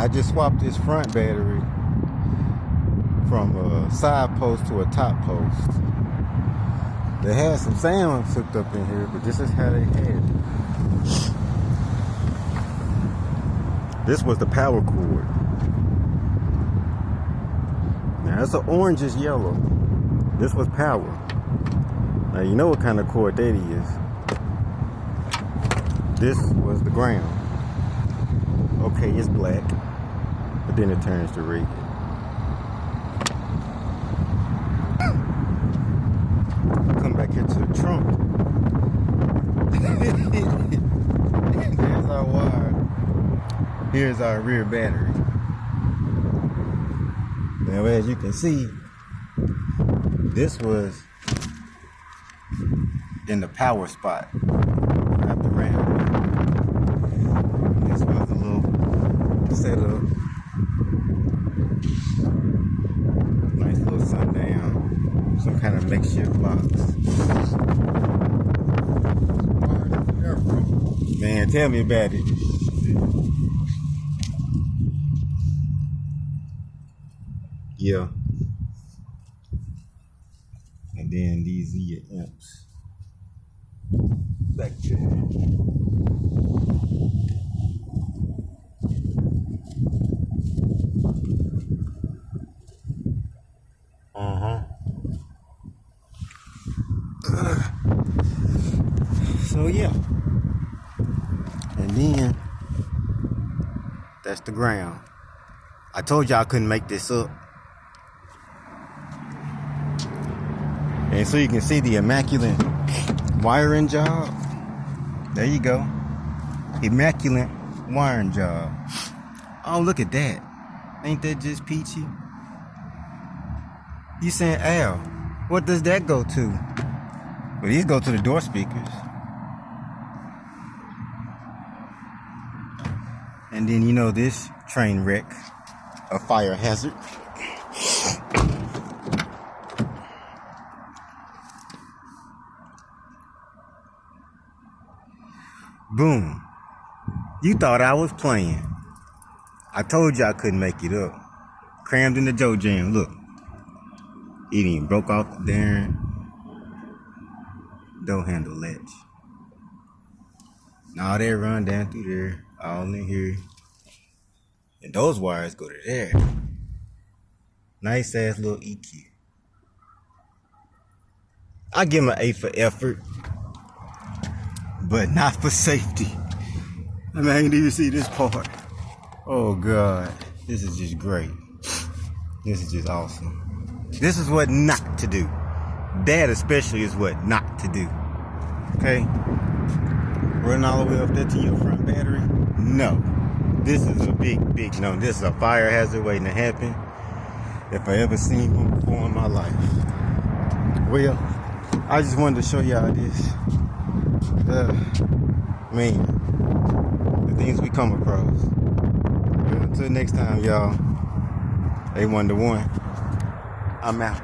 I just swapped this front battery from a side post to a top post. They had some sounds hooked up in here, but this is how they had it. This was the power cord. Now it's an orangish yellow. This was power. Now you know what kind of cord that is. This was the ground. Okay, it's black, but then it turns to red. Come back here to the trunk. There's our wire. Here's our rear battery. Now, as you can see, this was in the power spot. Wrapped around. This was a little setup. Nice little sundown. Some kind of makeshift box. Man, tell me about it. Yeah. And then these are your amps. Back there. So yeah. And then that's the ground. I told you I couldn't make this up. And so you can see the immaculate wiring job. There you go. Immaculate wiring job. Oh, look at that. Ain't that just peachy? You saying, Al, what does that go to? Well, these go to the door speakers. And then you know this train wreck, a fire hazard. Boom. You thought I was playing. I told you I couldn't make it up. Crammed in the Joe Jam. Look. It even broke off the darn door handle latch. Now they run down through there, all in here. And those wires go to there. Nice ass little EQ. I give him an A for effort, but not for safety. I mean, I can even see this part. Oh God, this is just great. This is just awesome. This is what not to do. That especially is what not to do. Okay? Running all the way up there to your front battery? No. This is a big no. This is a fire hazard waiting to happen. If I ever seen one before in my life. Well, I just wanted to show y'all this. Man, the things we come across. Until next time, y'all. A1 to 1. I'm out.